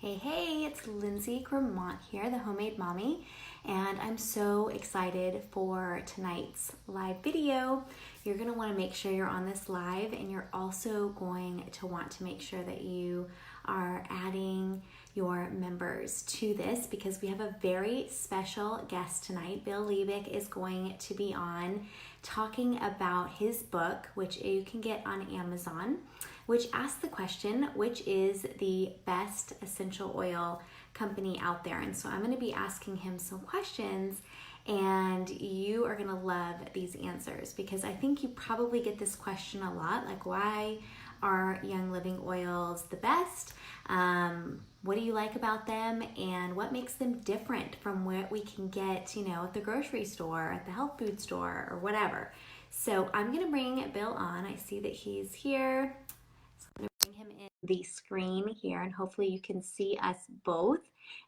Hey, it's Lindsay Gramont here, the Homemade Mommy, and I'm so excited for tonight's live video. You're going to want to make sure you're on this live, and you're also going to want to make sure that you are adding your members to this because we have a very special guest tonight. Bill Liebich is going to be on talking about his book, which you can get on Amazon, which asks the question, which is the best essential oil company out there? And so I'm going to be asking him some questions, and you are going to love these answers because I think you probably get this question a lot, like why are Young Living oils the best? What do you like about them, and what makes them different from what we can get, at the grocery store, at the health food store, or whatever? So I'm going to bring Bill on. I see that he's here. So I'm going to bring him in the screen here, and hopefully you can see us both.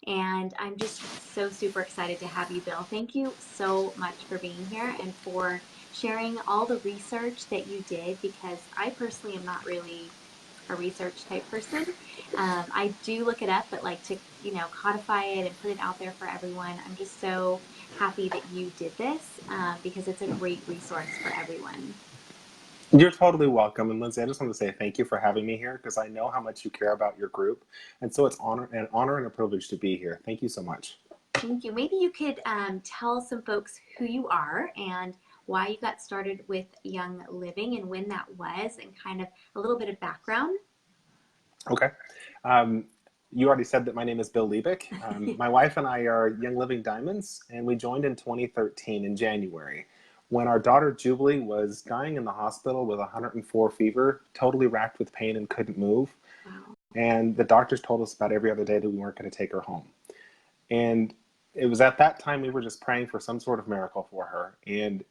And I'm just so super excited to have you, Bill. Thank you so much for being here and for sharing all the research that you did, because I personally am not really a research type person. I do look it up, but like to, codify it and put it out there for everyone. I'm just so happy that you did this because it's a great resource for everyone. You're totally welcome. And Lindsay, I just want to say thank you for having me here because I know how much you care about your group. And so it's an honor and a privilege to be here. Thank you so much. Thank you. Maybe you could tell some folks who you are and why you got started with Young Living and when that was, and kind of a little bit of background. Okay. You already said that my name is Bill Liebich. My wife and I are Young Living Diamonds, and we joined in 2013 in January when our daughter Jubilee was dying in the hospital with 104 fever, totally racked with pain and couldn't move. Wow. And the doctors told us about every other day that we weren't going to take her home. And it was at that time we were just praying for some sort of miracle for her. And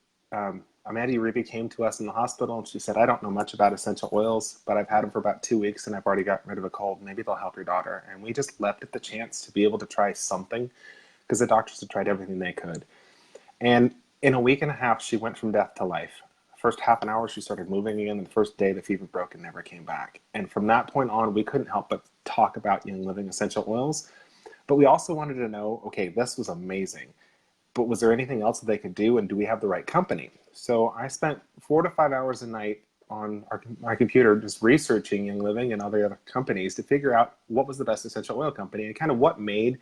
Amanda Uribe came to us in the hospital and she said, I don't know much about essential oils, but I've had them for about 2 weeks and I've already gotten rid of a cold. Maybe they'll help your daughter. And we just left at the chance to be able to try something because the doctors had tried everything they could. And in a week and a half, she went from death to life. First half an hour, she started moving again. And the first day, the fever broke and never came back. And from that point on, we couldn't help but talk about Young Living essential oils. But we also wanted to know, okay, this was amazing, but was there anything else that they could do, and do we have the right company? So I spent 4 to 5 hours a night on my computer just researching Young Living and other companies to figure out what was the best essential oil company and kind of what made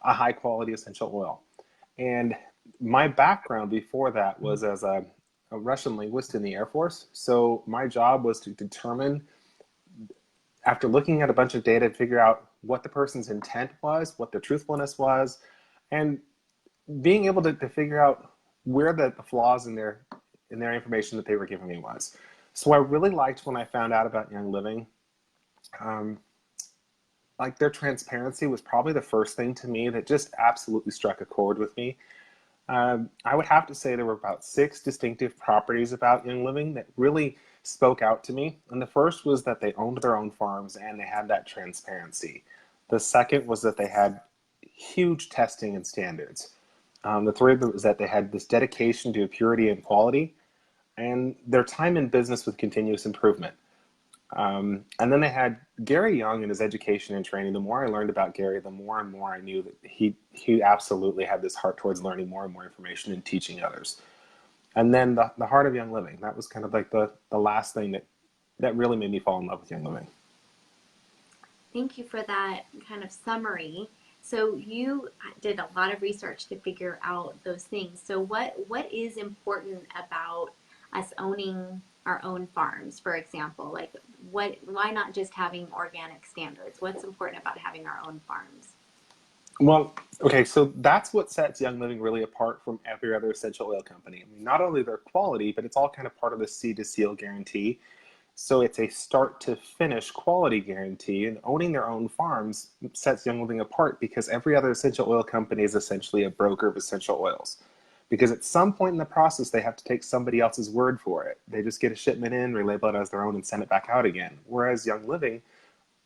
a high quality essential oil. And my background before that was as a Russian linguist in the Air Force. So my job was to determine, after looking at a bunch of data, to figure out what the person's intent was, what their truthfulness was, and being able to figure out where the flaws in their information that they were giving me was. So I really liked when I found out about Young Living. Like their transparency was probably the first thing to me that just absolutely struck a chord with me. I would have to say there were about 6 distinctive properties about Young Living that really spoke out to me. And the first was that they owned their own farms and they had that transparency. The second was that they had huge testing and standards. The third was that they had this dedication to purity and quality, and their time in business with continuous improvement. And then they had Gary Young and his education and training. The more I learned about Gary, the more and more I knew that he absolutely had this heart towards learning more and more information and teaching others. And then the heart of Young Living, that was kind of like the last thing that really made me fall in love with Young Living. Thank you for that kind of summary. So you did a lot of research to figure out those things. So what is important about us owning our own farms, for example? Like why not just having organic standards? What's important about having our own farms? Well, okay, so that's what sets Young Living really apart from every other essential oil company. I mean, not only their quality, but it's all kind of part of the seed to seal guarantee. So it's a start to finish quality guarantee, and owning their own farms sets Young Living apart because every other essential oil company is essentially a broker of essential oils. Because at some point in the process, they have to take somebody else's word for it. They just get a shipment in, relabel it as their own, and send it back out again. Whereas Young Living,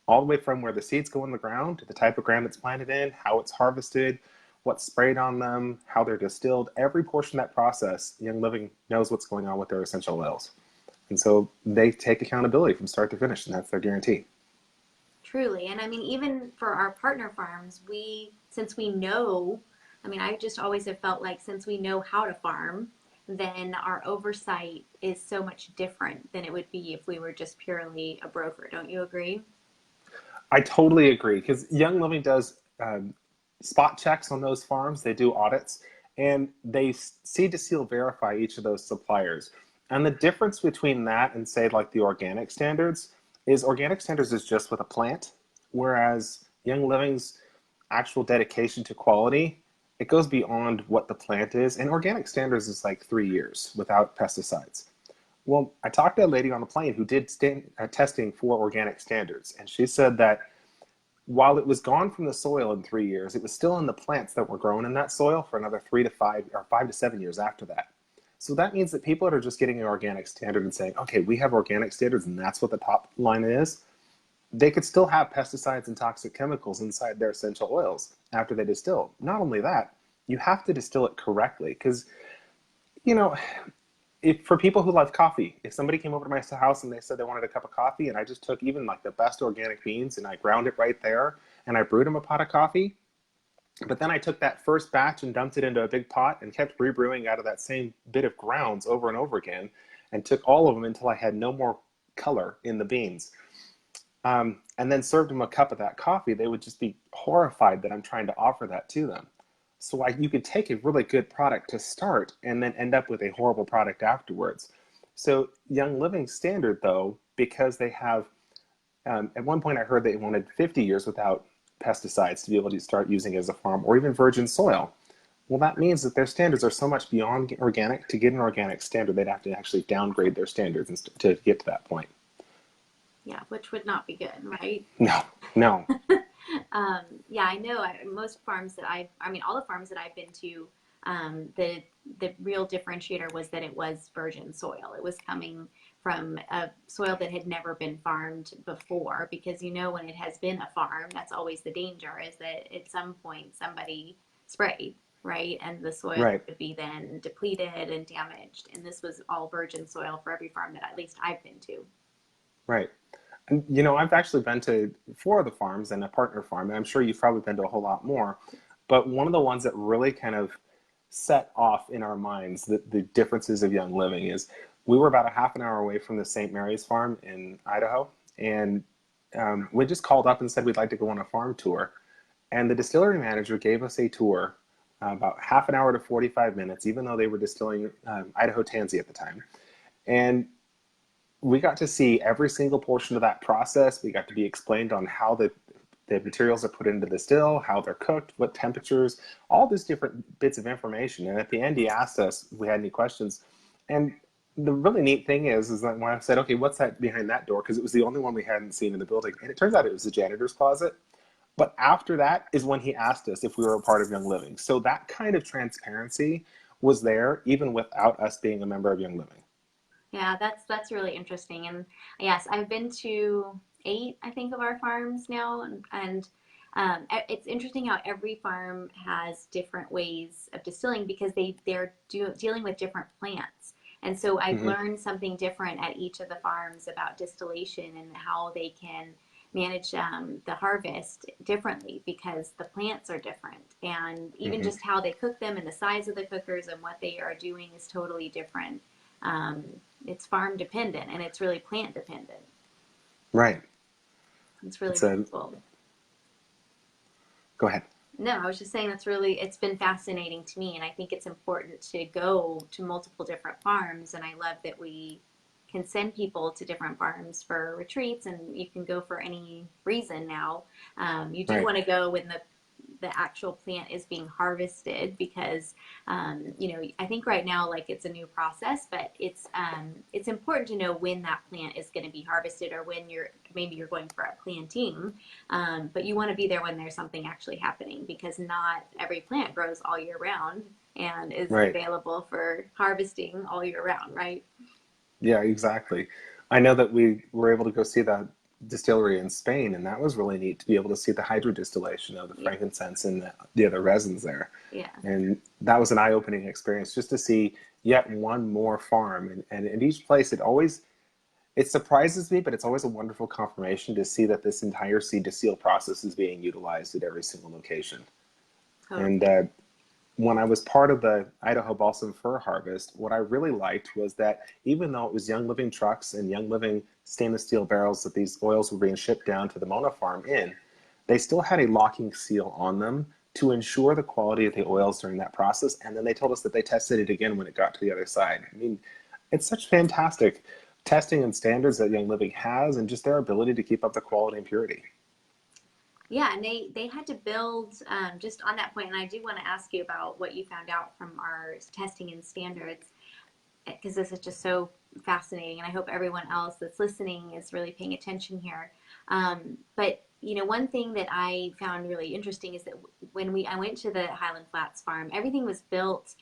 all the way from where the seeds go in the ground to the type of ground it's planted in, how it's harvested, what's sprayed on them, how they're distilled, every portion of that process, Young Living knows what's going on with their essential oils. And so they take accountability from start to finish, and that's their guarantee. Truly. And I mean, even for our partner farms, since we know, I mean, I just always have felt like since we know how to farm, then our oversight is so much different than it would be if we were just purely a broker. Don't you agree? I totally agree because Young Living does spot checks on those farms. They do audits and they seed to seal verify each of those suppliers. And the difference between that and say like the organic standards is organic standards is just with a plant, whereas Young Living's actual dedication to quality, it goes beyond what the plant is. And organic standards is like 3 years without pesticides. Well, I talked to a lady on the plane who did testing for organic standards, and she said that while it was gone from the soil in 3 years, it was still in the plants that were grown in that soil for another 3 to 5 or 5 to 7 years after that. So that means that people that are just getting an organic standard and saying, okay, we have organic standards and that's what the top line is, they could still have pesticides and toxic chemicals inside their essential oils after they distill. Not only that, you have to distill it correctly because, you know, if for people who love coffee, if somebody came over to my house and they said they wanted a cup of coffee and I just took even like the best organic beans and I ground it right there and I brewed them a pot of coffee, but then I took that first batch and dumped it into a big pot and kept rebrewing out of that same bit of grounds over and over again and took all of them until I had no more color in the beans. And then served them a cup of that coffee, they would just be horrified that I'm trying to offer that to them. So you could take a really good product to start and then end up with a horrible product afterwards. So Young Living Standard, though, because they have, at one point I heard they wanted 50 years without pesticides to be able to start using as a farm, or even virgin soil. Well, that means that their standards are so much beyond organic. To get an organic standard, they'd have to actually downgrade their standards to get to that point. Yeah, which would not be good, right? No, no. Yeah, I know. Most farms that I mean, all the farms that I've been to, the real differentiator was that it was virgin soil. It was coming from a soil that had never been farmed before, because you know when it has been a farm, that's always the danger, is that at some point somebody sprayed, right? And the soil Right, would be then depleted and damaged. And this was all virgin soil for every farm that at least I've been to. right. And, you know, I've actually been to 4 of the farms and a partner farm, and I'm sure you've probably been to a whole lot more. But one of the ones that really kind of set off in our minds the differences of Young Living is we were about a half an hour away from the St. Mary's farm in Idaho, and we just called up and said we'd like to go on a farm tour. And the distillery manager gave us a tour, about half an hour to 45 minutes, even though they were distilling Idaho Tansy at the time. And we got to see every single portion of that process. We got to be explained on how the materials are put into the still, how they're cooked, what temperatures, all these different bits of information. And at the end, he asked us if we had any questions. And the really neat thing is that when I said, okay, what's that behind that door? Because it was the only one we hadn't seen in the building. And it turns out it was the janitor's closet. But after that is when he asked us if we were a part of Young Living. So that kind of transparency was there even without us being a member of Young Living. Yeah, that's really interesting. And yes, I've been to 8, I think, of our farms now, and it's interesting how every farm has different ways of distilling because dealing with different plants. And so I've Mm-hmm. learned something different at each of the farms about distillation and how they can manage the harvest differently because the plants are different. And even Mm-hmm. just how they cook them and the size of the cookers and what they are doing is totally different. Um, it's farm dependent and it's really plant dependent. Right. It's really, It's really a cool. Go ahead. No, I was just saying it's been fascinating to me. And I think it's important to go to multiple different farms. And I love that we can send people to different farms for retreats and you can go for any reason now. You do Right. want to go when the actual plant is being harvested because I think right now like it's a new process, but it's important to know when that plant is going to be harvested or when you're going for a planting, but you want to be there when there's something actually happening because not every plant grows all year round and is Right. available for harvesting all year round, right? Yeah, exactly. I know that we were able to go see that distillery in Spain, and that was really neat to be able to see the hydrodistillation of the Yeah, frankincense and the other resins there. yeah, And that was an eye-opening experience just to see yet one more farm. And in each place, it always It surprises me, but it's always a wonderful confirmation to see that this entire seed to seal process is being utilized at every single location. And Totally. when I was part of the Idaho balsam fir harvest, what I really liked was that even though it was Young Living trucks and Young Living stainless steel barrels that these oils were being shipped down to the Mona farm in, they still had a locking seal on them to ensure the quality of the oils during that process. And then they told us that they tested it again when it got to the other side. I mean, it's such fantastic testing and standards that Young Living has, and just their ability to keep up the quality and purity. Yeah, and they had to build just on that point, and I do want to ask you about what you found out from our testing and standards because this is just so fascinating, and I hope everyone else that's listening is really paying attention here. But you know, one thing that I found really interesting is that when I went to the Highland Flats farm, everything was built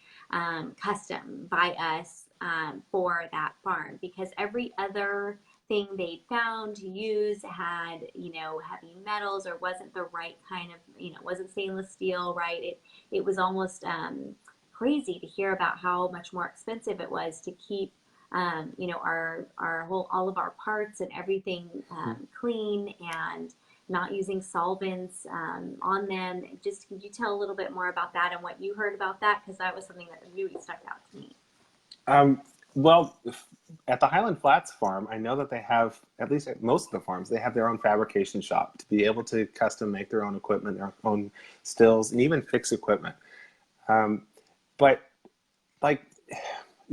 custom by us for that farm because every other thing they found to use had, you know, heavy metals or wasn't the right kind of, you know, wasn't stainless steel, right? It was almost crazy to hear about how much more expensive it was to keep you know, our whole all of our parts and everything clean and not using solvents on them. Just could you tell a little bit more about that and what you heard about that? Because that was something that really stuck out to me. Um, well, at the Highland Flats farm, I know that they have, at least at most of the farms, they have their own fabrication shop to be able to custom make their own equipment, their own stills, and even fix equipment. Um, but like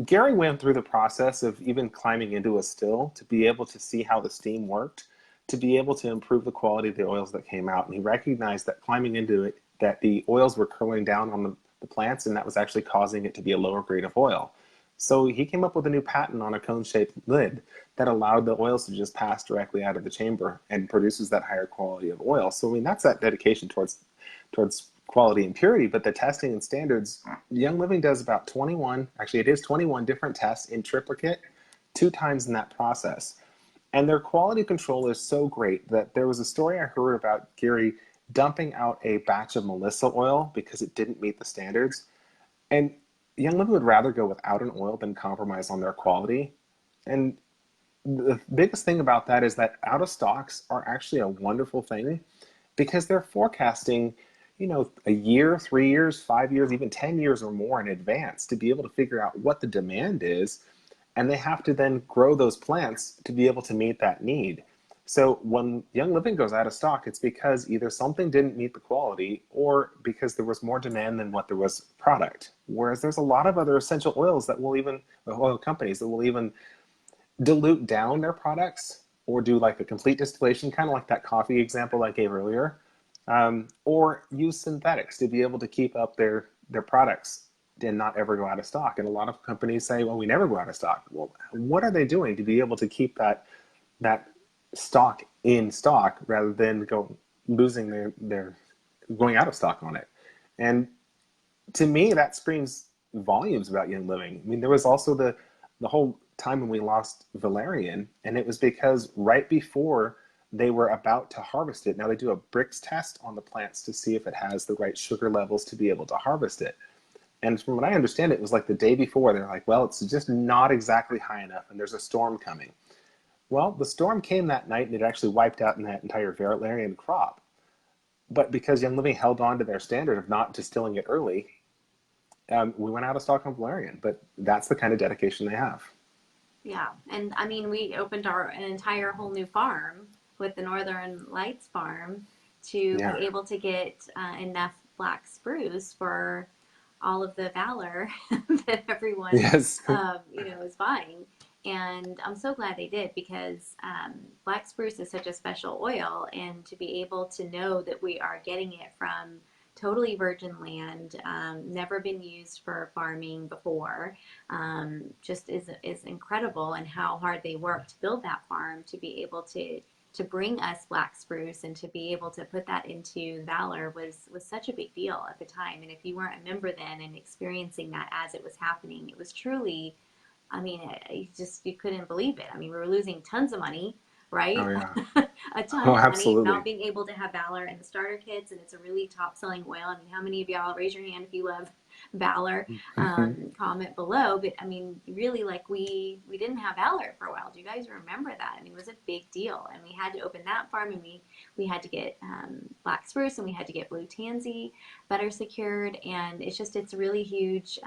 Gary went through the process of even climbing into a still to be able to see how the steam worked, to be able to improve the quality of the oils that came out. And he recognized that climbing into it, that the oils were curling down on the plants, and that was actually causing it to be a lower grade of oil. So he came up with a new patent on a cone-shaped lid that allowed the oils to just pass directly out of the chamber and produces that higher quality of oil. So I mean, that's that dedication towards quality and purity. But the testing and standards, Young Living does about 21, actually it is 21 different tests in triplicate, 2 times in that process. And their quality control is so great that there was a story I heard about Gary dumping out a batch of Melissa oil because it didn't meet the standards. And Young Living would rather go without an oil than compromise on their quality. And the biggest thing about that is that out of stocks are actually a wonderful thing because they're forecasting, you know, a year, 3 years, 5 years, even 10 years or more in advance to be able to figure out what the demand is. And they have to then grow those plants to be able to meet that need. So when Young Living goes out of stock, it's because either something didn't meet the quality or because there was more demand than what there was product. Whereas there's a lot of other essential oils that will even, oil companies that will even dilute down their products or do like a complete distillation, kind of like that coffee example I gave earlier, or use synthetics to be able to keep up their products and not ever go out of stock. And a lot of companies say, well, we never go out of stock. Well, what are they doing to be able to keep that stock in stock rather than losing their going out of stock on it? And to me, that screams volumes about Young Living. I mean, there was also the whole time when we lost valerian, and it was because right before they were about to harvest it. Now they do a Brix test on the plants to see if it has the right sugar levels to be able to harvest it. And from what I understand, it was like the day before. They're like, well, it's just not exactly high enough, and there's a storm coming. Well, the storm came that night, and it actually wiped out that entire valerian crop. But because Young Living held on to their standard of not distilling it early, we went out of stock on valerian. But that's the kind of dedication they have. Yeah, and I mean, we opened an entire whole new farm with the Northern Lights farm to be Yeah. able to get enough black spruce for all of the valor that everyone, Yes. you know, is buying. And I'm so glad they did because black spruce is such a special oil, and to be able to know that we are getting it from totally virgin land, never been used for farming before, just is incredible. And how hard they worked to build that farm to be able to bring us black spruce and to be able to put that into Valor was such a big deal at the time. And if you weren't a member then and experiencing that as it was happening, it was truly, I mean, you couldn't believe it. I mean, we were losing tons of money, right? Oh yeah. A ton Oh, of money, not absolutely. being able to have Valor in the starter kits, and it's a really top selling oil. I mean, how many of y'all raise your hand if you love Valor? Comment below. But I mean, really, like we didn't have Valor for a while. Do you guys remember that? I mean, it was a big deal, and we had to open that farm, and we had to get black spruce, and we had to get blue tansy better secured, and it's really huge.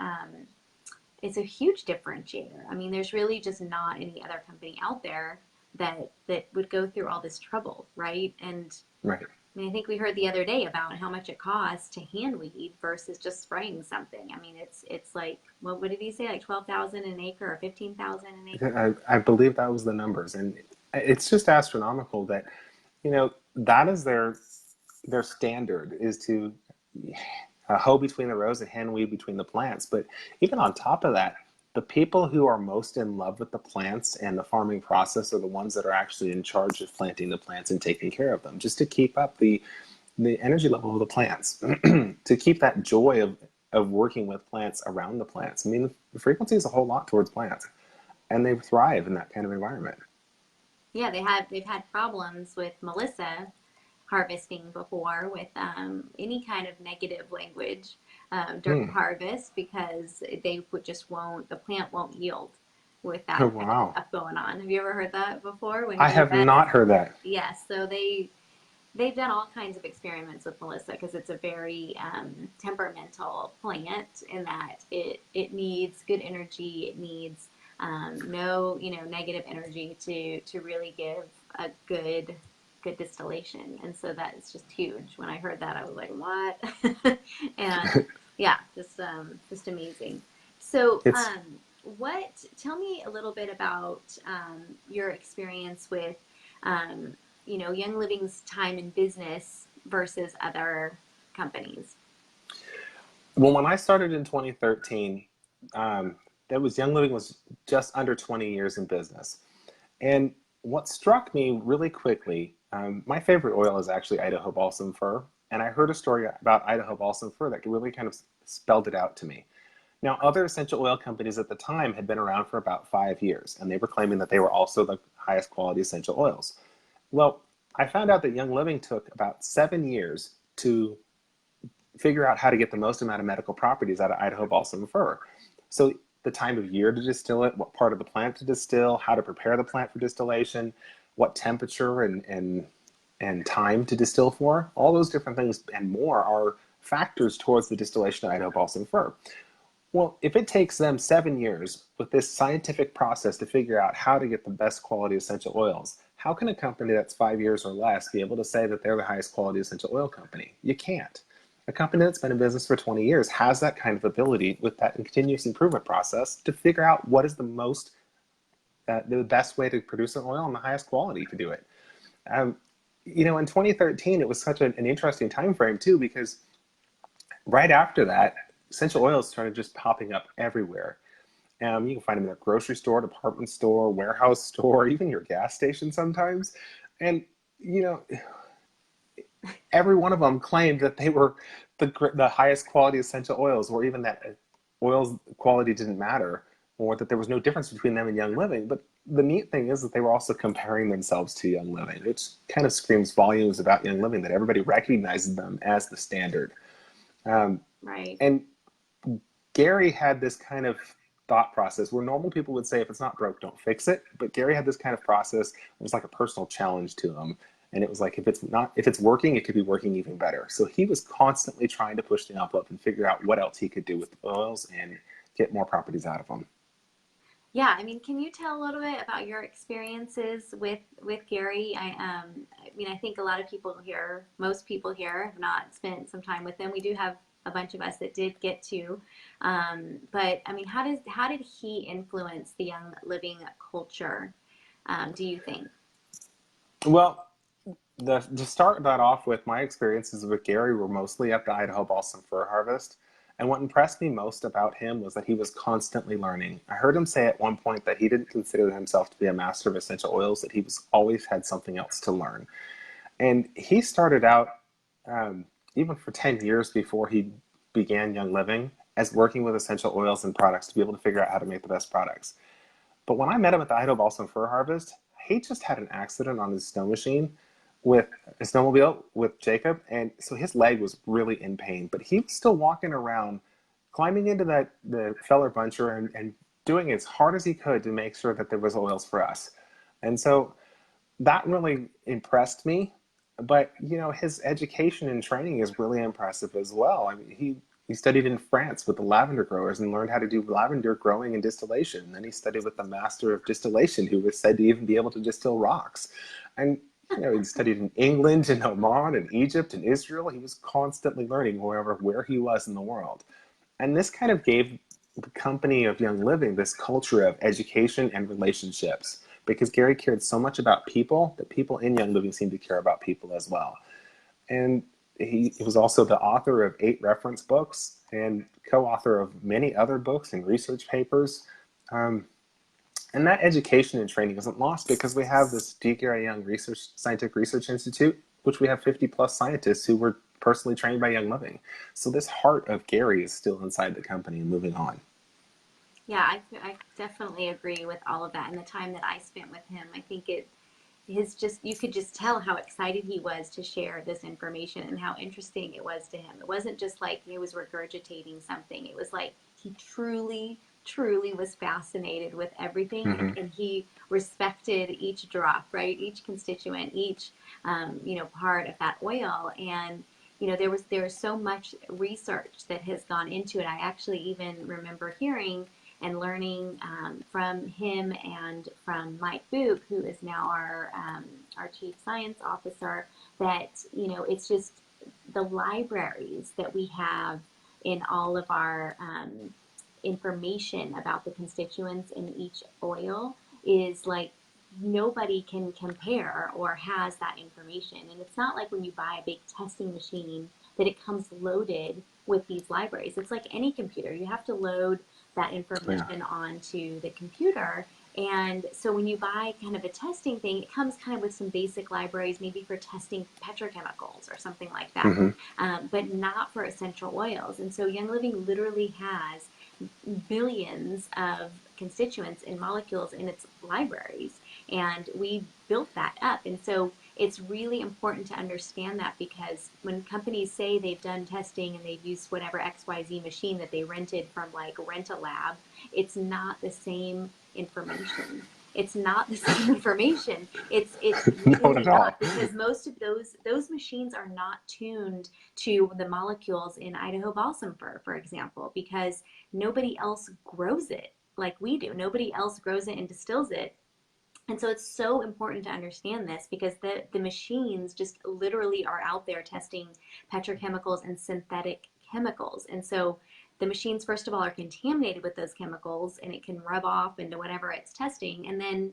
It's a huge differentiator. I mean, there's really just not any other company out there that would go through all this trouble, right? And Right. I mean, I think we heard the other day about how much it costs to hand weed versus just spraying something. I mean, it's like what did he say? Like 12,000 an acre or 15,000 an acre? I believe that was the numbers, and it's just astronomical that, that is their standard is to hoe between the rows and hand weed between the plants. But even on top of that, the people who are most in love with the plants and the farming process are the ones that are actually in charge of planting the plants and taking care of them, just to keep up the energy level of the plants, to keep that joy of working with plants around the plants. I mean, the frequency is a whole lot towards plants, and they thrive in that kind of environment. Yeah, they've had problems with Melissa harvesting before with any kind of negative language during Hmm. harvest because they would just won't the plant won't yield with Oh, that kind of wow. stuff going on. Have you ever heard that before? When I Gary have Betts? not heard that. Yes, so they've done all kinds of experiments with Melissa because it's a very temperamental plant in that it needs good energy. It needs no negative energy to really give a good distillation. And so that is just huge. When I heard that, I was like, what? And yeah, just amazing. So It's what? Tell me a little bit about your experience with um, Young Living's time in business versus other companies. Well, when I started in 2013, that was Young Living was just under 20 years in business. And what struck me really quickly, my favorite oil is actually Idaho balsam fir. And I heard a story about Idaho balsam fir that really kind of spelled it out to me. Now, other essential oil companies at the time had been around for about 5 years, and they were claiming that they were also the highest quality essential oils. Well, I found out that Young Living took about 7 years to figure out how to get the most amount of medical properties out of Idaho balsam fir. So the time of year to distill it, what part of the plant to distill, how to prepare the plant for distillation, what temperature and time to distill for, all those different things and more are factors towards the distillation of Idaho balsam fir. Well, if it takes them 7 years with this scientific process to figure out how to get the best quality essential oils, how can a company that's 5 years or less be able to say that they're the highest quality essential oil company? You can't. A company that's been in business for 20 years has that kind of ability with that continuous improvement process to figure out what is the best way to produce an oil and the highest quality to do it. Um, in 2013, it was such an interesting time frame too, because right after that, essential oils started just popping up everywhere. You can find them in a grocery store, department store, warehouse store, even your gas station sometimes. And, you know, every one of them claimed that they were the highest quality essential oils, or even that oils quality didn't matter, or that there was no difference between them and Young Living. But the neat thing is that they were also comparing themselves to Young Living, which kind of screams volumes about Young Living, that everybody recognizes them as the standard. Um, Right. and Gary had this kind of thought process where normal people would say, if it's not broke, don't fix it. But Gary had this kind of process. It was like a personal challenge to him. And it was like, if it's working, it could be working even better. So he was constantly trying to push the envelope and figure out what else he could do with the oils and get more properties out of them. Yeah, I mean, can you tell a little bit about your experiences with Gary? I mean, I think a lot of people here, most people here, have not spent some time with him. We do have a bunch of us that did get to, but I mean, how did he influence the Young Living culture? Do you think? Well, to start that off with, my experiences with Gary were mostly at the Idaho balsam fir harvest. And what impressed me most about him was that he was constantly learning. I heard him say at one point that he didn't consider himself to be a master of essential oils, that he was always had something else to learn. And he started out, um, even for 10 years before he began Young Living, as working with essential oils and products to be able to figure out how to make the best products. But when I met him at the Idaho balsam fir harvest, he just had an accident on his snow machine with a snowmobile with Jacob, and so his leg was really in pain, but he was still walking around, climbing into the feller buncher and doing as hard as he could to make sure that there was oils for us. And so that really impressed me. But his education and training is really impressive as well. I mean, he studied in France with the lavender growers and learned how to do lavender growing and distillation. And then he studied with the master of distillation, who was said to even be able to distill rocks. And he studied in England and Oman and Egypt and Israel. He was constantly learning where he was in the world. And this kind of gave the company of Young Living this culture of education and relationships, because Gary cared so much about people that people in Young Living seemed to care about people as well. And he was also the author of 8 reference books and co-author of many other books and research papers. And that education and training isn't lost, because we have this D. Gary Young Scientific Research Institute, which we have 50 plus scientists who were personally trained by Young Living. So this heart of Gary is still inside the company and moving on. Yeah, I definitely agree with all of that. And the time that I spent with him, I think you could just tell how excited he was to share this information and how interesting it was to him. It wasn't just like he was regurgitating something. It was like he truly was fascinated with everything, Mm-hmm. and he respected each drop, right? Each constituent, each part of that oil. And there was so much research that has gone into it. I actually even remember hearing and learning from him and from Mike Book, who is now our chief science officer, that it's just the libraries that we have in all of our information about the constituents in each oil is like nobody can compare or has that information. And it's not like when you buy a big testing machine that it comes loaded with these libraries. It's like any computer. You have to load that Yeah. information onto the computer. And so when you buy kind of a testing thing, it comes kind of with some basic libraries, maybe for testing petrochemicals or something like that, Mm-hmm. but not for essential oils. And so Young Living literally has billions of constituents and molecules in its libraries, and we built that up. And so it's really important to understand that, because when companies say they've done testing and they've used whatever XYZ machine that they rented from like Rent a Lab, it's not the same information. It's not the same information. It's Not really at not, all. because most of those machines are not tuned to the molecules in Idaho balsam fir, for example, because nobody else grows it like we do. Nobody else grows it and distills it. And so it's so important to understand this, because the machines just literally are out there testing petrochemicals and synthetic chemicals. And so the machines, first of all, are contaminated with those chemicals, and it can rub off into whatever it's testing. And then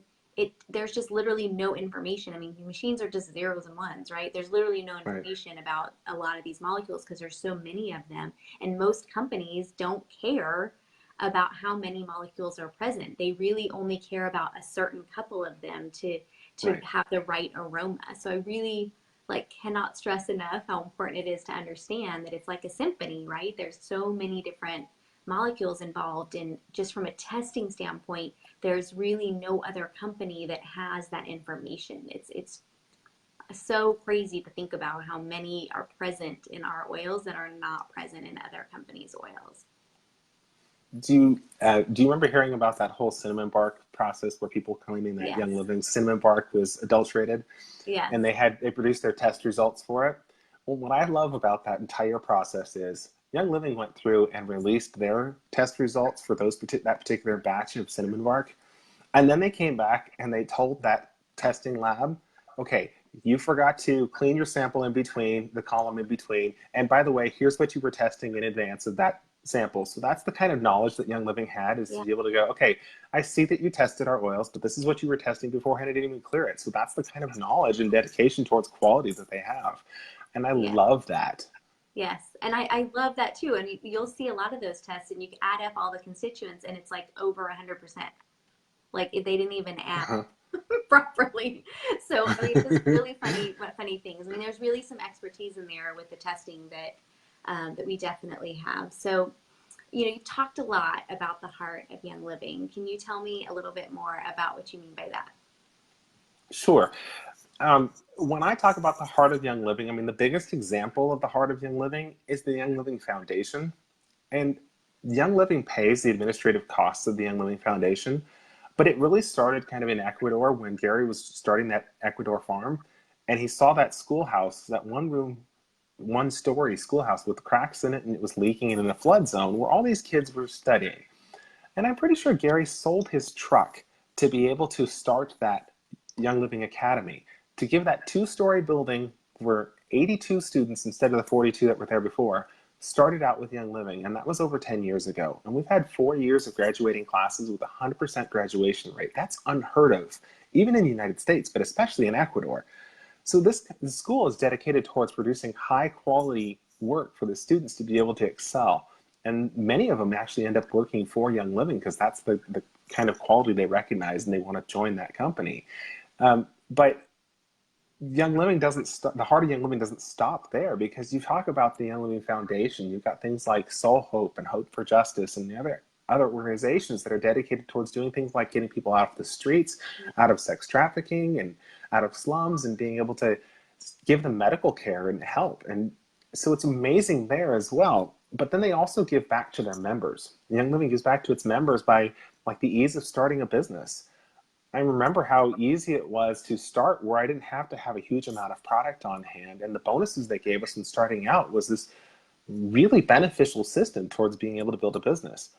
there's just literally no information. I mean, machines are just zeros and ones, right? There's literally no Right. information about a lot of these molecules because there's so many of them. And most companies don't care about how many molecules are present. They really only care about a certain couple of them to Right. have the right aroma. So I really cannot stress enough how important it is to understand that it's like a symphony, right? There's so many different molecules involved, and just from a testing standpoint, there's really no other company that has that information. It's so crazy to think about how many are present in our oils that are not present in other companies' oils. Do you remember hearing about that whole cinnamon bark process, where people claiming that Young Yes. Living cinnamon bark was adulterated, Yes. and they produced their test results for it? Well, what I love about that entire process is Young Living went through and released their test results for that particular batch of cinnamon bark, and then they came back and they told that testing lab, okay, you forgot to clean your sample in between, the column in between. And by the way, here's what you were testing in advance of that sample. So that's the kind of knowledge that Young Living had, is to Yeah. be able to go, okay, I see that you tested our oils, but this is what you were testing beforehand. I didn't even clear it. So that's the kind of knowledge and dedication towards quality that they have. And I Yeah. love that. Yes. And I love that too. And you'll see a lot of those tests, and you can add up all the constituents, and it's like over 100%. Like they didn't even add Uh-huh. properly. So I mean, just really funny things. I mean, there's really some expertise in there with the testing that we definitely have. So you talked a lot about the heart of Young Living. Can you tell me a little bit more about what you mean by that? Sure. When I talk about the Heart of Young Living, I mean, the biggest example of the Heart of Young Living is the Young Living Foundation. And Young Living pays the administrative costs of the Young Living Foundation, but it really started kind of in Ecuador when Gary was starting that Ecuador farm. And he saw that schoolhouse, that one room, one story schoolhouse with cracks in it, and it was leaking and in a flood zone where all these kids were studying. And I'm pretty sure Gary sold his truck to be able to start that Young Living Academy, to give that two-story building where 82 students instead of the 42 that were there before started out with Young Living. And that was over 10 years ago. And we've had 4 years of graduating classes with a 100% graduation rate. That's unheard of, even in the United States, but especially in Ecuador. So this school is dedicated towards producing high quality work for the students to be able to excel. And many of them actually end up working for Young Living because that's the kind of quality they recognize and they want to join that company. But Young Living doesn't the Heart of Young Living doesn't stop there, because you talk about the Young Living Foundation, you've got things like Soul Hope and Hope for Justice and the other organizations that are dedicated towards doing things like getting people out of the streets, out of sex trafficking and out of slums, and being able to give them medical care and help. And so it's amazing there as well. But then they also give back to their members. Young Living gives back to its members by like the ease of starting a business. I remember how easy it was to start, where I didn't have to have a huge amount of product on hand. And the bonuses they gave us in starting out was this really beneficial system towards being able to build a business.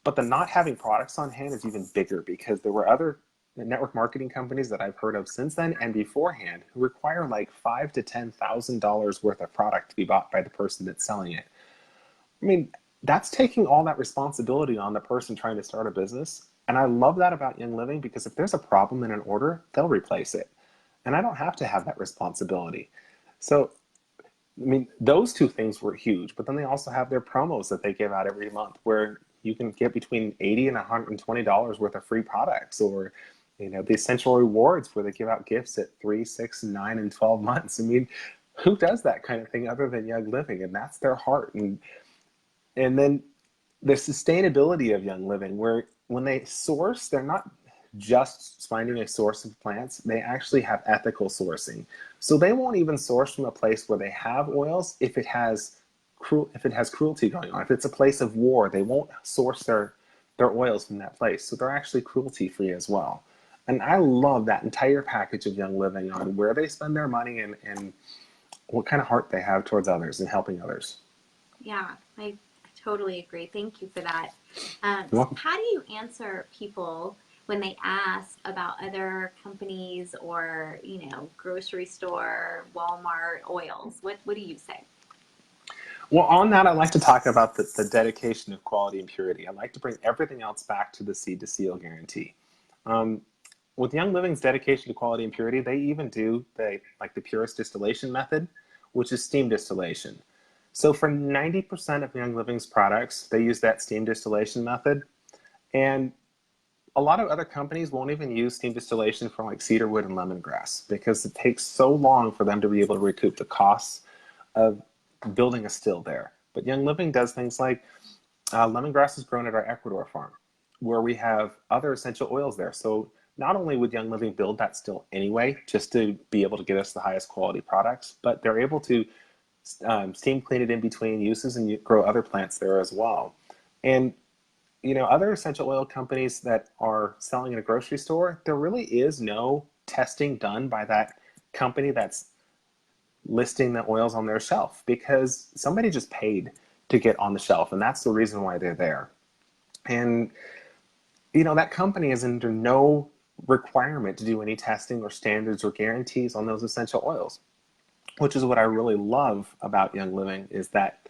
But the not having products on hand is even bigger, because there were other network marketing companies that I've heard of since then and beforehand who require like $5,000 to $10,000 worth of product to be bought by the person that's selling it. I mean, that's taking all that responsibility on the person trying to start a business. And I love that about Young Living, because if there's a problem in an order, they'll replace it. And I don't have to have that responsibility. So, I mean, those two things were huge. But then they also have their promos that they give out every month where you can get between $80 and $120 worth of free products, or the essential rewards where they give out gifts at 3, 6, 9, and 12 months. I mean, who does that kind of thing other than Young Living? And that's their heart. And then the sustainability of Young Living, where when they source, they're not just finding a source of plants, they actually have ethical sourcing. So they won't even source from a place where they have oils if it has cruelty going on. If it's a place of war, they won't source their oils from that place. So they're actually cruelty free as well. And I love that entire package of Young Living on where they spend their money and what kind of heart they have towards others and helping others. Yeah, I totally agree. Thank you for that. You're So welcome. how do you answer people when they ask about other companies or, grocery store, Walmart oils? What do you say? Well, on that, I like to talk about the dedication of quality and purity. I like to bring everything else back to the seed to seal guarantee. Um, with Young Living's dedication to quality and purity, they even do the purest distillation method, which is steam distillation. So for 90% of Young Living's products, they use that steam distillation method. And a lot of other companies won't even use steam distillation for like cedarwood and lemongrass, because it takes so long for them to be able to recoup the costs of building a still there. But Young Living does things like lemongrass is grown at our Ecuador farm, where we have other essential oils there. So not only would Young Living build that still anyway, just to be able to get us the highest quality products, but they're able to steam clean it in between uses and grow other plants there as well. And other essential oil companies that are selling in a grocery store, there really is no testing done by that company that's listing the oils on their shelf, because somebody just paid to get on the shelf, and that's the reason why they're there. And that company is under no requirement to do any testing or standards or guarantees on those essential oils, which is what I really love about Young Living, is that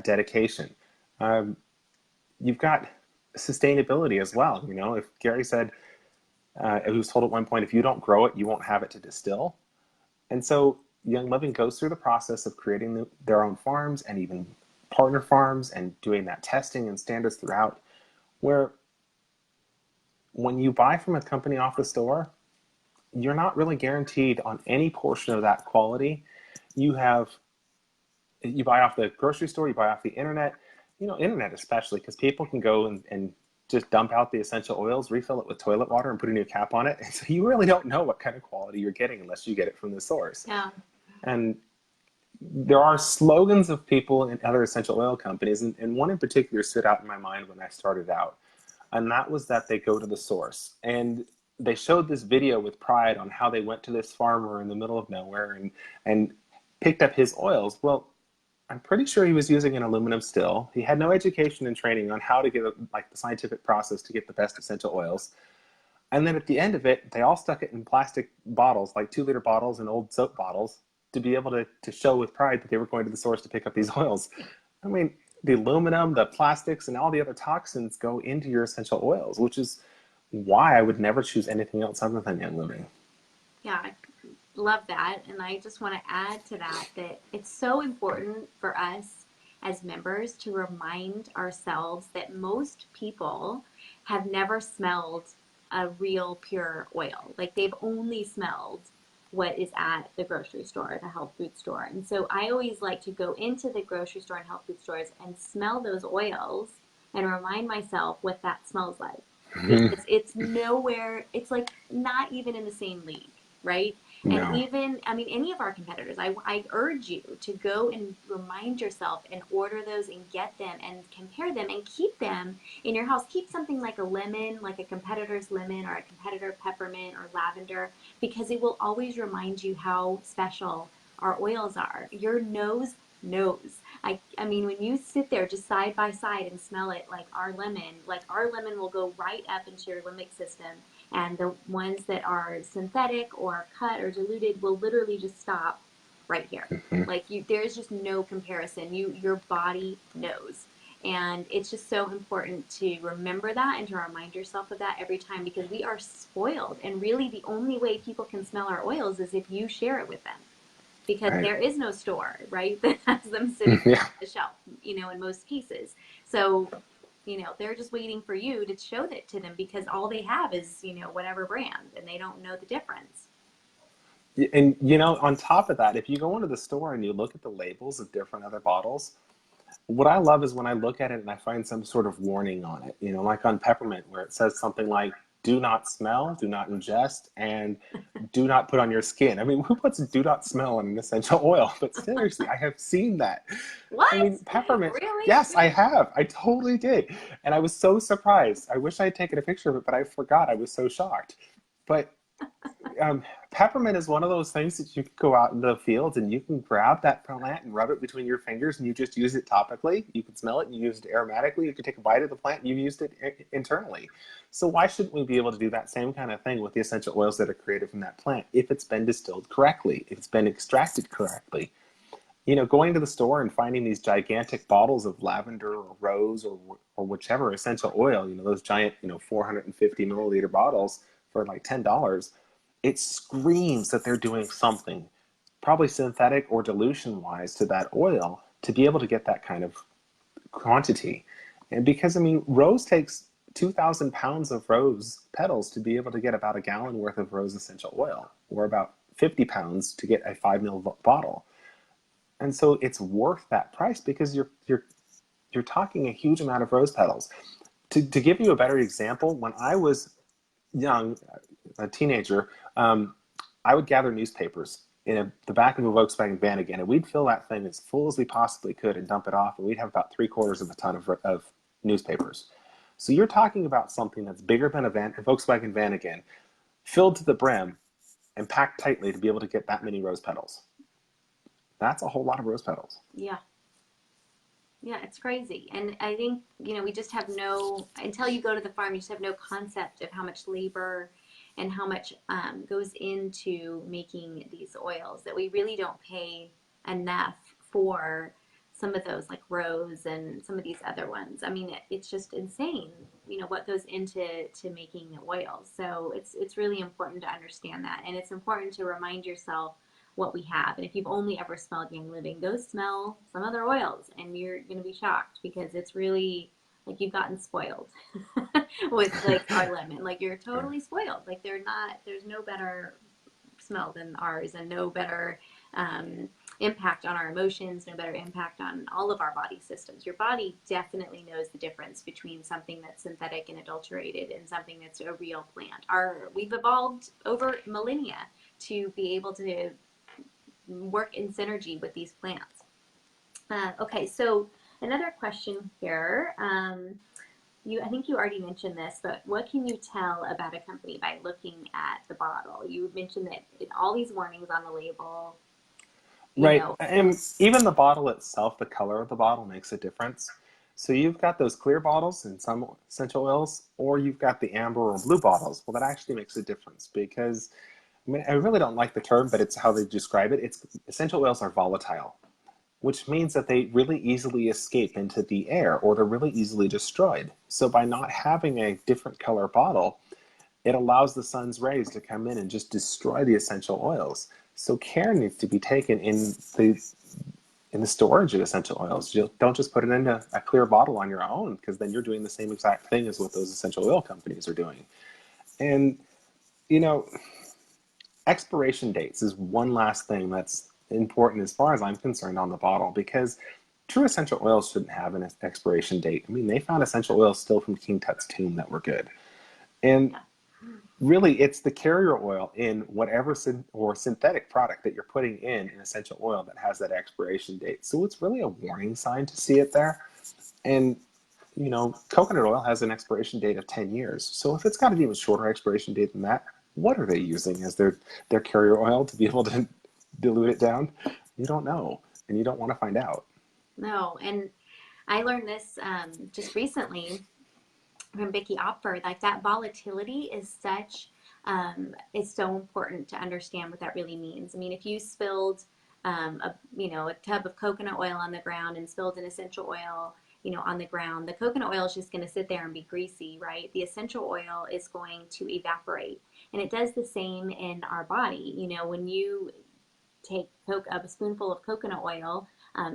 dedication. Um, you've got sustainability as well. If Gary said, he was told at one point, if you don't grow it, you won't have it to distill. And so Young Living goes through the process of creating their own farms and even partner farms and doing that testing and standards throughout, where when you buy from a company off the store, you're not really guaranteed on any portion of that quality. You have you buy off the grocery store, you buy off the internet, internet especially, because people can go and just dump out the essential oils, refill it with toilet water, and put a new cap on it. And so you really don't know what kind of quality you're getting unless you get it from the source. Yeah. And there are slogans of people in other essential oil companies, and one in particular stood out in my mind when I started out, and that was that they go to the source. And they showed this video with pride on how they went to this farmer in the middle of nowhere and picked up his oils. Well, I'm pretty sure he was using an aluminum still. He had no education and training on how to get like the scientific process to get the best essential oils. And then at the end of it, they all stuck it in plastic bottles, like 2-liter bottles and old soap bottles, to be able to show with pride that they were going to the source to pick up these oils. I mean, the aluminum, the plastics, and all the other toxins go into your essential oils, which is why I would never choose anything else other than Young Living. Yeah, I love that. And I just want to add to that that it's so important for us as members to remind ourselves that most people have never smelled a real pure oil. Like they've only smelled what is at the grocery store, the health food store. And so I always like to go into the grocery store and health food stores and smell those oils and remind myself what that smells like. Because it's nowhere, it's like not even in the same league, right? And No. even, I mean, any of our competitors, I urge you to go and remind yourself and order those and get them and compare them and keep them in your house. Keep something like a lemon, like a competitor's lemon or a competitor peppermint or lavender, because it will always remind you how special our oils are. Your nose knows. I mean, when you sit there just side by side and smell it like our lemon will go right up into your limbic system. And the ones that are synthetic or cut or diluted will literally just stop right here. Like you, there's just no comparison. Your body knows. And it's just so important to remember that and to remind yourself of that every time because we are spoiled. And really, the only way people can smell our oils is if you share it with them because Right. there is no store, right, that has them sitting on Yeah. the shelf, in most cases. So, they're just waiting for you to show that to them because all they have is, whatever brand and they don't know the difference. And on top of that, if you go into the store and you look at the labels of different other bottles, what I love is when I look at it and I find some sort of warning on it, like on peppermint, where it says something like, do not smell, do not ingest, and do not put on your skin. I mean, who puts do not smell on an essential oil? But seriously, I have seen that. I What? mean, peppermint, Really? yes, I have. I totally did. And I was so surprised. I wish I had taken a picture of it, but I forgot. I was so shocked. But peppermint is one of those things that you can go out in the fields and you can grab that plant and rub it between your fingers and you just use it topically. You can smell it and you use it aromatically. You can take a bite of the plant and you've used it internally. So why shouldn't we be able to do that same kind of thing with the essential oils that are created from that plant if it's been distilled correctly, if it's been extracted correctly? Going to the store and finding these gigantic bottles of lavender or rose or whichever essential oil, those giant, 450 milliliter bottles for like $10, it screams that they're doing something, probably synthetic or dilution wise, to that oil to be able to get that kind of quantity. And because, I mean, rose takes 2,000 pounds of rose petals to be able to get about a gallon worth of rose essential oil, or about 50 pounds to get a 5 ml bottle. And so it's worth that price because you're talking a huge amount of rose petals. To give you a better example, when I was young, a teenager, I would gather newspapers in the back of a Volkswagen van again, and we'd fill that thing as full as we possibly could and dump it off, and we'd have about 3/4 of a ton of newspapers. So you're talking about something that's bigger than a Volkswagen van again, filled to the brim and packed tightly to be able to get that many rose petals. That's a whole lot of rose petals. Yeah. Yeah, it's crazy. And I think, we just have until you go to the farm, you just have no concept of how much labor and how much goes into making these oils that we really don't pay enough for some of those like rose and some of these other ones. I mean, it's just insane, what goes into making the oils. So it's really important to understand that. And it's important to remind yourself what we have. And if you've only ever smelled Young Living, go smell some other oils and you're going to be shocked because it's really like you've gotten spoiled with like our lemon. Like you're totally spoiled. Like there's no better smell than ours and no better impact on our emotions, no better impact on all of our body systems. Your body definitely knows the difference between something that's synthetic and adulterated and something that's a real plant. We've evolved over millennia to be able to work in synergy with these plants. Okay, so another question here. I think you already mentioned this, but what can you tell about a company by looking at the bottle? You mentioned that all these warnings on the label, you Right. know. And even the bottle itself, the color of the bottle makes a difference. So you've got those clear bottles in some essential oils, or you've got the amber or blue bottles. Well, that actually makes a difference because I mean, I really don't like the term, but it's how they describe it. It's essential oils are volatile, which means that they really easily escape into the air or they're really easily destroyed. So by not having a different color bottle, it allows the sun's rays to come in and just destroy the essential oils. So care needs to be taken in the storage of essential oils. You don't just put it in a clear bottle on your own, because then you're doing the same exact thing as what those essential oil companies are doing. And you know, expiration dates is one last thing that's important as far as I'm concerned on the bottle, because true essential oils shouldn't have an expiration date. I mean, they found essential oils still from King Tut's tomb that were good. And Yeah. really, it's the carrier oil in whatever or synthetic product that you're putting in an essential oil that has that expiration date. So it's really a warning sign to see it there. And coconut oil has an expiration date of 10 years. So if it's got an even shorter expiration date than that, what are they using as their carrier oil to be able to dilute it down? You don't know, and you don't want to find out. No, and I learned this just recently from Vicky Opfer. Like that volatility is so important to understand what that really means. I mean, if you spilled a tub of coconut oil on the ground and spilled an essential oil, on the ground, the coconut oil is just going to sit there and be greasy, right? The essential oil is going to evaporate, and it does the same in our body. When you take a spoonful of coconut oil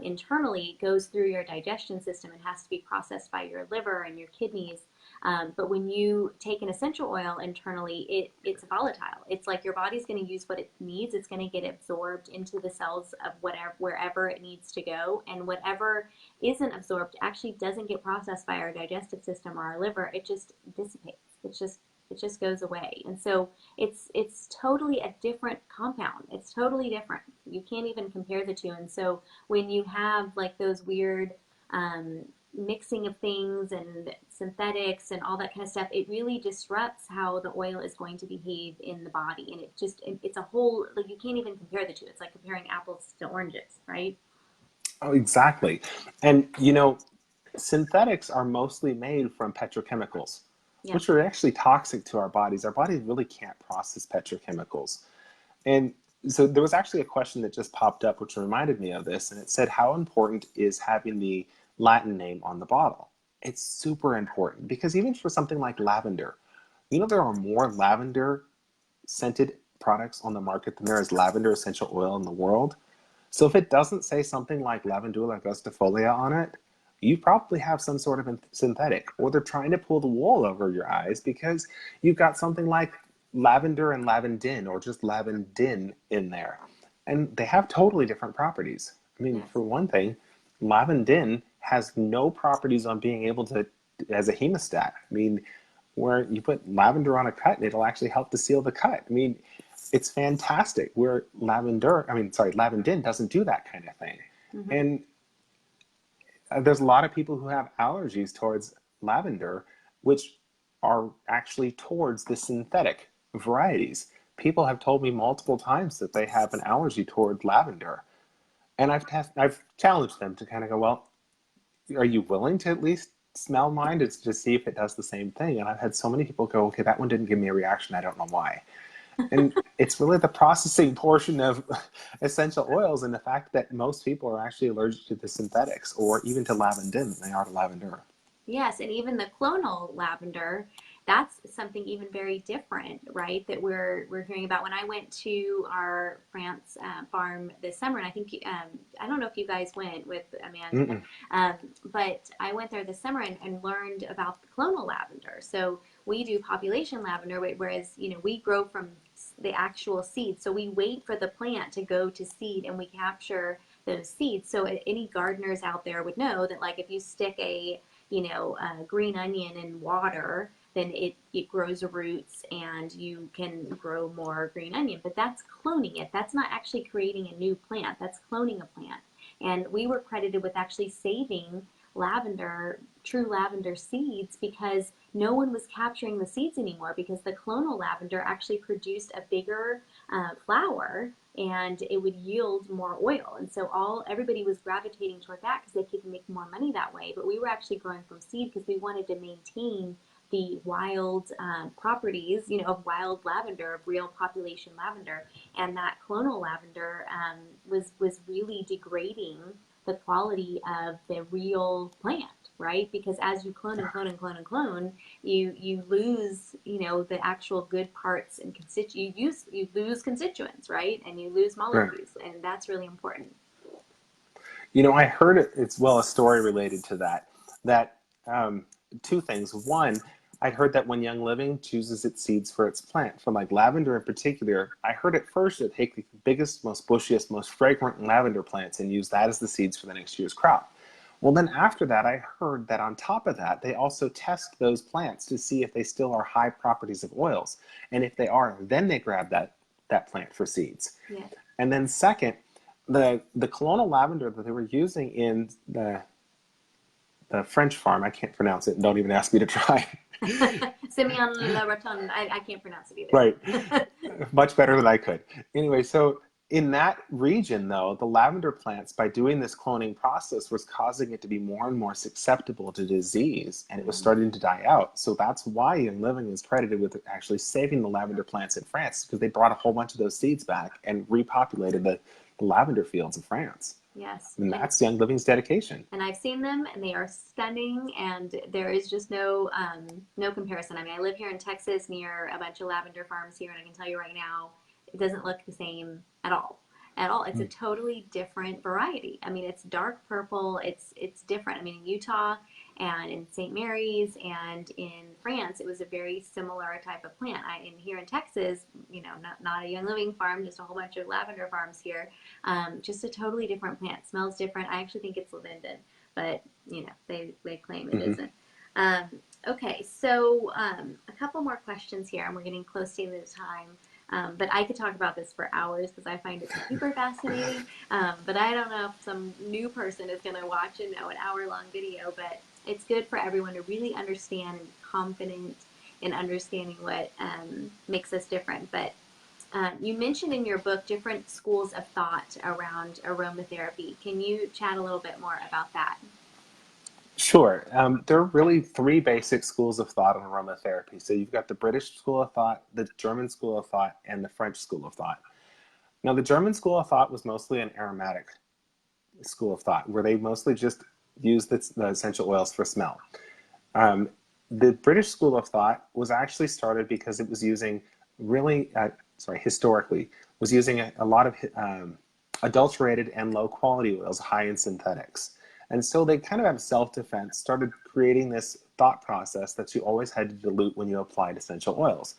internally, it goes through your digestion system and has to be processed by your liver and your kidneys. But when you take an essential oil internally, it's volatile. It's like your body's going to use what it needs. It's going to get absorbed into the cells of wherever it needs to go, and whatever isn't absorbed actually doesn't get processed by our digestive system or our liver. It just dissipates. It just goes away. And so it's totally a different compound. It's totally different. You can't even compare the two. And so when you have like those weird mixing of things and synthetics and all that kind of stuff, it really disrupts how the oil is going to behave in the body. And it's a whole, like, you can't even compare the two. It's like comparing apples to oranges, right? Oh, exactly. And synthetics are mostly made from petrochemicals, Yeah. which are actually toxic to our bodies. Our bodies really can't process petrochemicals. And so there was actually a question that just popped up, which reminded me of this, and it said, how important is having the Latin name on the bottle? It's super important, because even for something like lavender, there are more lavender scented products on the market than there is lavender essential oil in the world. So if it doesn't say something like Lavandula gustifolia on it, you probably have some sort of synthetic, or they're trying to pull the wool over your eyes because you've got something like lavender and lavandin, or just lavandin in there. And they have totally different properties. I mean, Yes. for one thing, lavandin has no properties on being able to, as a hemostat. I mean, where you put lavender on a cut and it'll actually help to seal the cut. I mean, it's fantastic. Where lavandin doesn't do that kind of thing. Mm-hmm. And there's a lot of people who have allergies towards lavender, which are actually towards the synthetic varieties. People have told me multiple times that they have an allergy toward lavender. And I've challenged them to kind of go, well, are you willing to at least smell mine to just see if it does the same thing? And I've had so many people go, okay, that one didn't give me a reaction. I don't know why. And it's really the processing portion of essential oils, and the fact that most people are actually allergic to the synthetics, or even to lavandin than they are to lavender. Yes, and even the clonal lavender, that's something even very different, right? That we're hearing about. When I went to our France farm this summer, and I think I don't know if you guys went with Amanda, Mm-mm. um, but I went there this summer and learned about the clonal lavender. So we do population lavender, whereas we grow from the actual seeds. So we wait for the plant to go to seed and we capture those seeds. So any gardeners out there would know that, like, if you stick a green onion in water, then it grows roots and you can grow more green onion. But that's cloning it. That's not actually creating a new plant. That's cloning a plant. And we were credited with actually saving lavender, true lavender seeds, because no one was capturing the seeds anymore, because the clonal lavender actually produced a bigger flower and it would yield more oil. And so everybody was gravitating toward that because they could make more money that way. But we were actually growing from seed because we wanted to maintain the wild properties, of wild lavender, of real population lavender. And that clonal lavender was really degrading the quality of the real plant, right? Because as you clone and clone and clone and clone, you lose, the actual good parts and you lose constituents, right? And you lose Right. molecules, and that's really important. I heard it's well a story related to that. That two things. One, I heard that when Young Living chooses its seeds for its plant, for like lavender in particular, I heard at first to take the biggest, most bushiest, most fragrant lavender plants and use that as the seeds for the next year's crop. Well, then after that, I heard that on top of that, they also test those plants to see if they still are high properties of oils. And if they are, then they grab that plant for seeds. Yeah. And then second, the colonial lavender that they were using in the French farm, I can't pronounce it, don't even ask me to try. Simeon La Rotonde, I can't pronounce it Right. either. Much better than I could. Anyway, so in that region, though, the lavender plants, by doing this cloning process, was causing it to be more and more susceptible to disease, and it was starting to die out. So that's why Young Living is credited with actually saving the lavender plants in France, because they brought a whole bunch of those seeds back and repopulated the lavender fields of France. Yes. And that's Young Living's dedication. And I've seen them, and they are stunning, and there is just no comparison. I mean, I live here in Texas near a bunch of lavender farms here, and I can tell you right now, it doesn't look the same at all. At all. It's a totally different variety. I mean, it's dark purple. It's different. I mean, in Utah and in St. Mary's and in France, it was a very similar type of plant. Here in Texas, not a Young Living farm, just a whole bunch of lavender farms here. Just a totally different plant. Smells different. I actually think it's lavender, but they claim it isn't. Okay, so a couple more questions here, and we're getting close to the end of the time. But I could talk about this for hours because I find it super fascinating. But I don't know if some new person is going to watch an hour-long video, but it's good for everyone to really understand and be confident in understanding what makes us different. But you mentioned in your book different schools of thought around aromatherapy. Can you chat a little bit more about that? Sure. There are really three basic schools of thought on aromatherapy. So you've got the British school of thought, the German school of thought, and the French school of thought. Now, the German school of thought was mostly an aromatic school of thought, where they mostly just used the essential oils for smell. The British school of thought was actually started because it was using historically, was using a lot of adulterated and low quality oils, high in synthetics. And so they kind of out of self-defense started creating this thought process that you always had to dilute when you applied essential oils.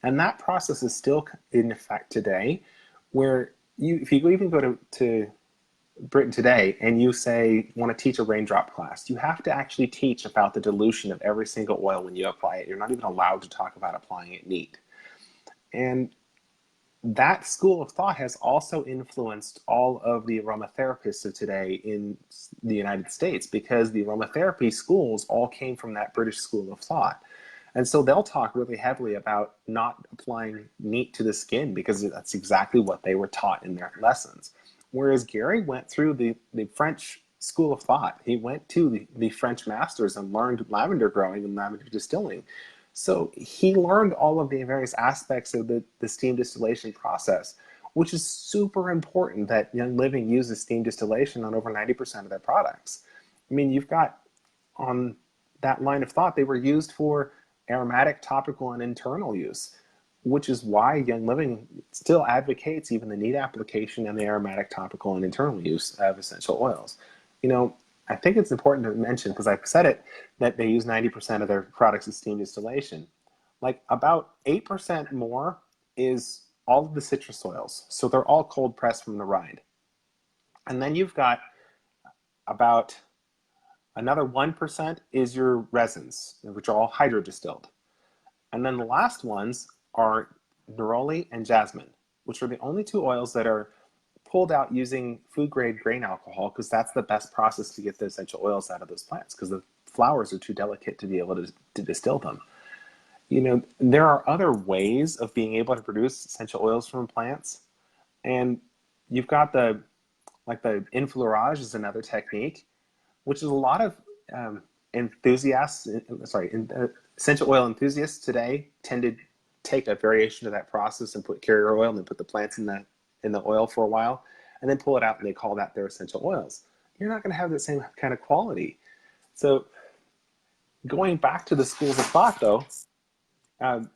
And that process is still in effect today, where if you even go to Britain today and you say want to teach a raindrop class, you have to actually teach about the dilution of every single oil when you apply it. You're not even allowed to talk about applying it neat. And that school of thought has also influenced all of the aromatherapists of today in the United States, because the aromatherapy schools all came from that British school of thought. And so they'll talk really heavily about not applying neat to the skin because that's exactly what they were taught in their lessons. Whereas Gary went through the French school of thought. He went to the French masters and learned lavender growing and lavender distilling. So he learned all of the various aspects of the steam distillation process, which is super important that Young Living uses steam distillation on over 90% of their products. I mean, you've got on that line of thought, they were used for aromatic, topical, and internal use, which is why Young Living still advocates even the neat application and the aromatic, topical, and internal use of essential oils. I think it's important to mention, because I've said it, that they use 90% of their products as steam distillation. Like about 8% more is all of the citrus oils. So they're all cold pressed from the rind. And then you've got about another 1% is your resins, which are all hydrodistilled. And then the last ones are neroli and jasmine, which are the only two oils that are pulled out using food grade grain alcohol, because that's the best process to get the essential oils out of those plants, because the flowers are too delicate to be able to distill them. There are other ways of being able to produce essential oils from plants. And you've got the inflorescence is another technique, which is a lot of enthusiasts, essential oil enthusiasts today tend to take a variation of that process and put carrier oil and then put the plants in the oil for a while and then pull it out, and they call that their essential oils. You're not going to have the same kind of quality. So going back to the schools of thought, though, um,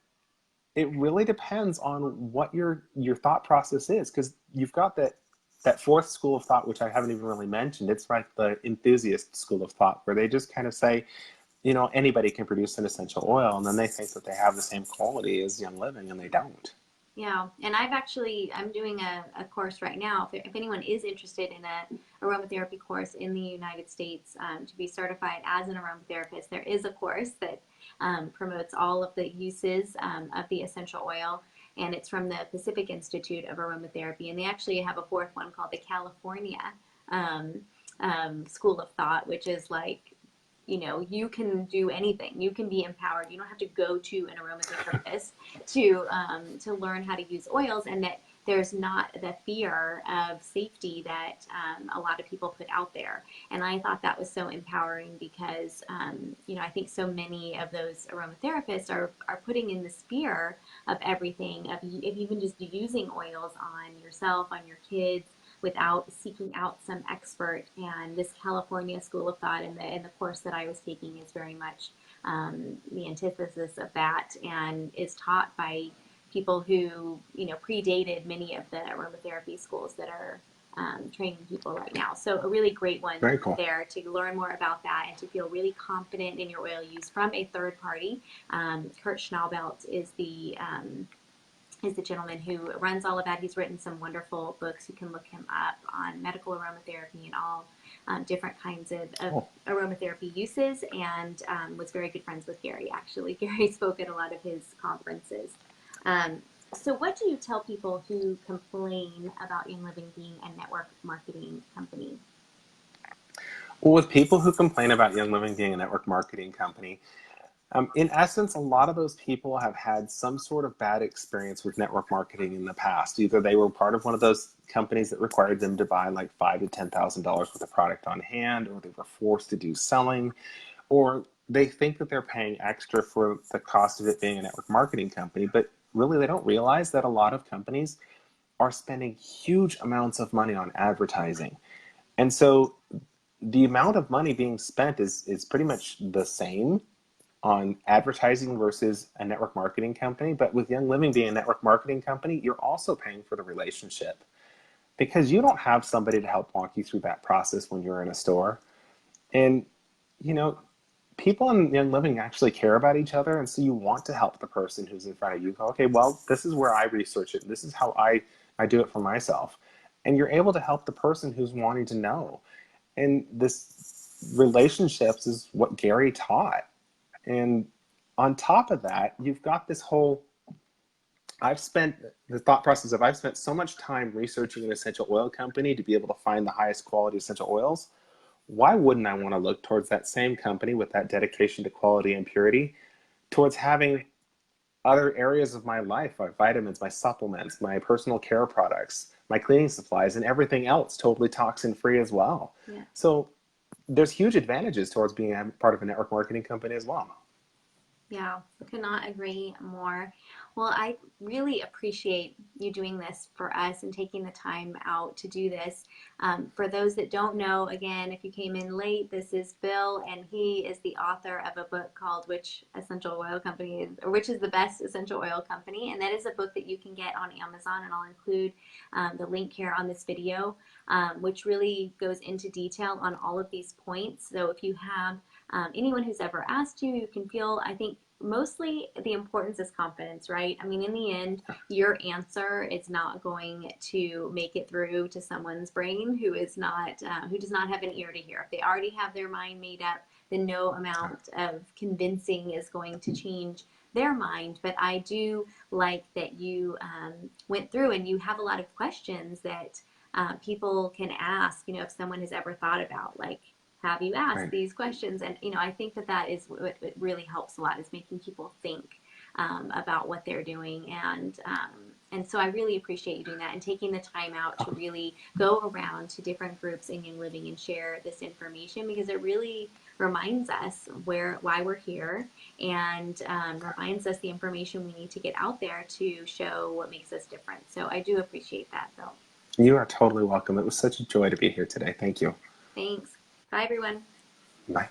it really depends on what your thought process is, because you've got that fourth school of thought, which I haven't even really mentioned. It's like the enthusiast school of thought, where they just kind of say, anybody can produce an essential oil, and then they think that they have the same quality as Young Living, and they don't. Yeah, and I'm doing a course right now. If anyone is interested in a aromatherapy course in the United States, to be certified as an aromatherapist, there is a course that promotes all of the uses of the essential oil, and it's from the Pacific Institute of Aromatherapy, and they actually have a fourth one called the California um, School of Thought, which is like, you can do anything. You can be empowered. You don't have to go to an aromatherapist to learn how to use oils, and that there's not the fear of safety that a lot of people put out there. And I thought that was so empowering because, I think so many of those aromatherapists are putting in this fear of everything, of even just using oils on yourself, on your kids, without seeking out some expert. And this California School of Thought in the course that I was taking is very much the antithesis of that, and is taught by people who predated many of the aromatherapy schools that are training people right now. So a really great one Very cool. there to learn more about that and to feel really confident in your oil use from a third party. Kurt Schnaubelt is the gentleman who runs all of that. He's written some wonderful books. You can look him up on medical aromatherapy and all different kinds of aromatherapy uses, and was very good friends with Gary, actually. Gary spoke at a lot of his conferences. So what do you tell people who complain about Young Living being a network marketing company? Well, with people who complain about Young Living being a network marketing company, in essence, a lot of those people have had some sort of bad experience with network marketing in the past. Either they were part of one of those companies that required them to buy like $5,000 to $10,000 worth of product on hand, or they were forced to do selling, or they think that they're paying extra for the cost of it being a network marketing company. But really, they don't realize that a lot of companies are spending huge amounts of money on advertising. And so the amount of money being spent is pretty much the same on advertising versus a network marketing company. But with Young Living being a network marketing company, you're also paying for the relationship, because you don't have somebody to help walk you through that process when you're in a store. And, you know, people in Young Living actually care about each other. And so you want to help the person who's in front of you. Go, okay, well, this is where I research it. This is how I do it for myself. And you're able to help the person who's wanting to know. And this relationships is what Gary taught. And on top of that, you've got this whole, I've spent the thought process of I've spent so much time researching an essential oil company to be able to find the highest quality essential oils. Why wouldn't I want to look towards that same company with that dedication to quality and purity, towards having other areas of my life, my vitamins, my supplements, my personal care products, my cleaning supplies, and everything else totally toxin free as well? Yeah. So there's huge advantages towards being a part of a network marketing company as well. Yeah, could not agree more. Well, I really appreciate you doing this for us and taking the time out to do this. For those that don't know, again, if you came in late, this is Bill, and he is the author of a book called Which Essential Oil Company, or Which is the Best Essential Oil Company, and that is a book that you can get on Amazon, and I'll include the link here on this video, which really goes into detail on all of these points. So if you have anyone who's ever asked you, you can feel, I think, mostly the importance is confidence, right? I mean, in the end, your answer is not going to make it through to someone's brain who is not who does not have an ear to hear. If they already have their mind made up, then no amount of convincing is going to change their mind. But I do like that you went through and you have a lot of questions that people can ask. You know, if someone has ever thought about, like, have you asked Right. these questions? And you know, I think that that is what it really helps a lot, is making people think about what they're doing. And so I really appreciate you doing that and taking the time out to really go around to different groups in Young Living and share this information, because it really reminds us why we're here, and reminds us the information we need to get out there to show what makes us different. So I do appreciate that, Bill. You are totally welcome. It was such a joy to be here today. Thank you. Thanks. Bye, everyone. Bye.